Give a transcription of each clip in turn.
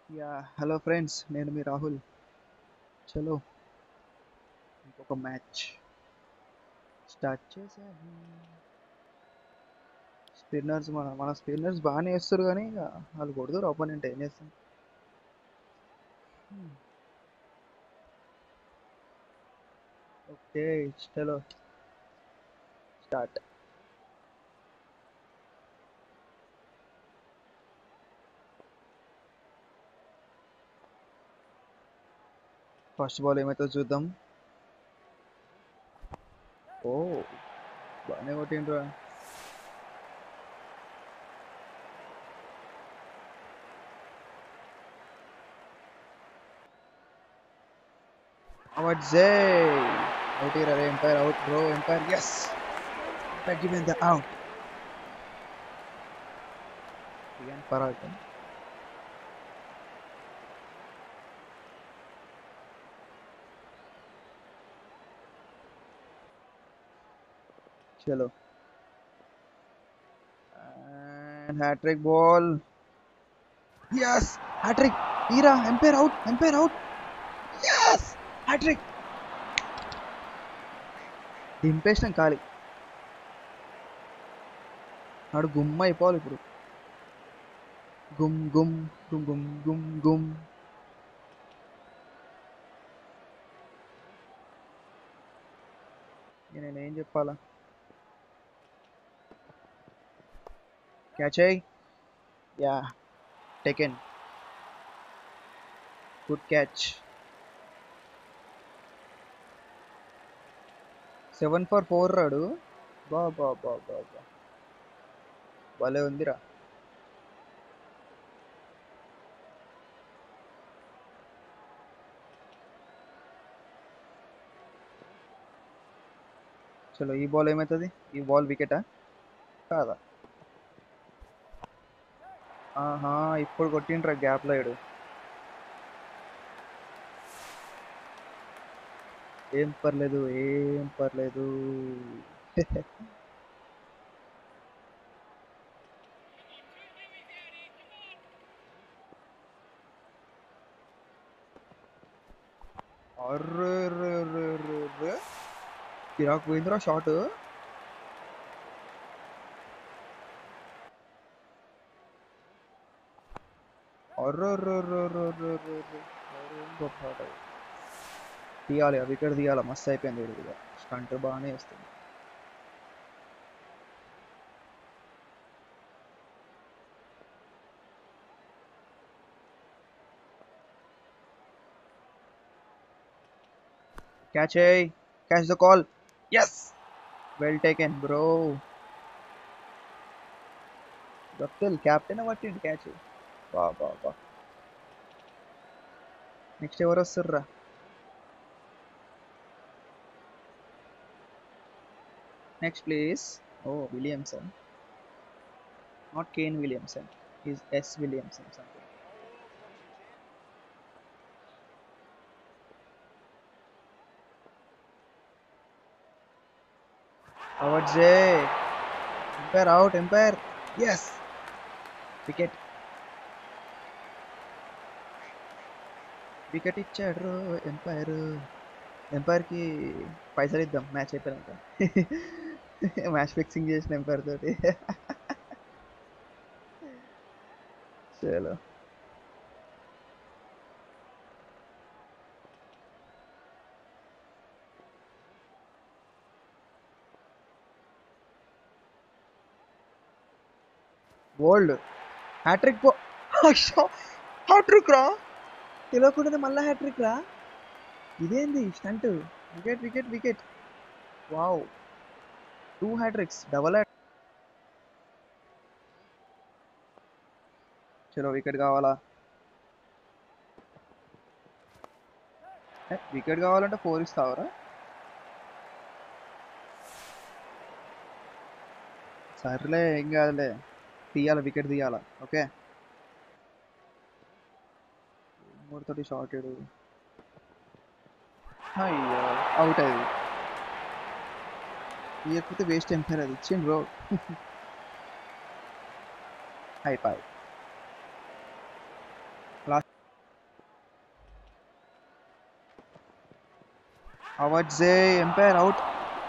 Yeah hello friends, నేను మీ రాహుల్. చలో ఇంకొక మ్యాచ్ స్టార్ట్ చేసాము. స్పిన్నర్స్ మన స్పిన్నర్స్ బాగానే వేస్తారు, కానీ ఇక వాళ్ళు కొడుతారు. ఒపోనెంట్ ఏం చేస్తాం. ఓకే, చలో స్టార్ట్. ఫస్ట్ బాల్ ఏమైతే చూద్దాం. ఓ, బాగానే కొట్టిండ్రా. అవుట్ జే అవుట్ ఇయర్. అరే umpire out bro, umpire. Yes, umpire give the out. Riyan Parag. చలో and hattrick ball. Yes, hattrick. ఈరా, umpire out, umpire out. Yes, hattrick. దింపేసినాం ఖాళీ. ఆడు గుమ్ అయిపోవాలి ఇప్పుడు. గుమ్ గుమ్ గుమ్ గుమ్ గుమ్ గుమ్. ఇక నేను ఏం చెప్పాలా. క్యాచ్ అయ్యి. Yeah, taken. Good catch. 7 for 4 రాడు. బా బా బా బా బా, భలే ఉందిరా. చలో ఈ బాల్ ఏమవుతుంది? ఈ బాల్ వికెటా కాదా? ఆహా, ఇప్పుడు కొట్టిండ్రా గ్యాప్ లో. ఏం పర్లేదు, ఏం పర్లేదు. అర్రే రే రే రే రే, కిరాక్ పోయిందిరా షాట్. అర్రే రే రే రే రే రే రే. అరే, గొప్ప షాట్ అది. తీయాలి, వికెట్ తీయాలి. మస్తు అయిపోయింది వీడికి. స్టంట్ బాగానే వస్తుంది. Catch, hey, catch the call. Yes, well taken, bro. Gaptil, captain పట్టిండు క్యాచ్. బా బా బా. నెక్స్ట్ ఎవరు వస్తుర్రా? Next please. Oh, Williamson. Not Kane Williamson, is yes Williamson something. Out జే. Umpire out, umpire. Yes, wicket. Wicket ఇచ్చాడు umpire. Umpire కి పైసలు ఇద్దాం మ్యాచ్ అయిపోయాక. మ్యాచ్ ఫిక్సింగ్ చేసిన ఎంపైర్ తోటి. చలో బోల్డ్. హ్యాట్రిక్ పో. హ్యాట్రిక్ రా, తెలియకుండానే మళ్ళా హ్యాట్రిక్ రా. ఇదేంది stunt. Wicket wicket wicket. Wow, 2 hattricks, double hat. చలో వికెట్ కావాలా? వికెట్ కావాలంటే 4 ఇస్తావరా? సర్లే, ఏం కాదులే. తీయాలి, వికెట్ తీయాలా. ఓకే, మూడుతోటి షార్ట్ ఏడు. అయ్యో, అవుట్ అది. ఇవ్వకపోతే వేస్ట్ ఎంపైర్. అది ఇచ్చిండు బ్రో. అయిపోయి. అవార్డ్సే ఎంపైర్ అవుట్.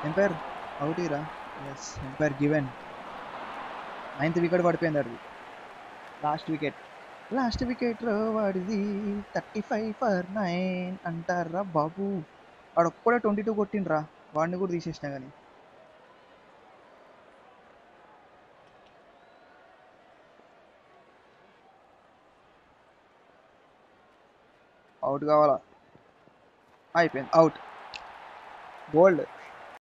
ఎంపైర్ అవుట్ ఇరా. Yes umpire given. 9th wicket పడిపోయింది అది. Last wicket. లాస్ట్ వికెట్ వాడిది 35 for 9 అంటారా బాబు. వాడొక్కడే 22 కొట్టిండ్రా. వాడిని కూడా తీసేసినా కానీ. అవుట్ కావాలా. అయిపోయింది అవుట్. బోల్డ్.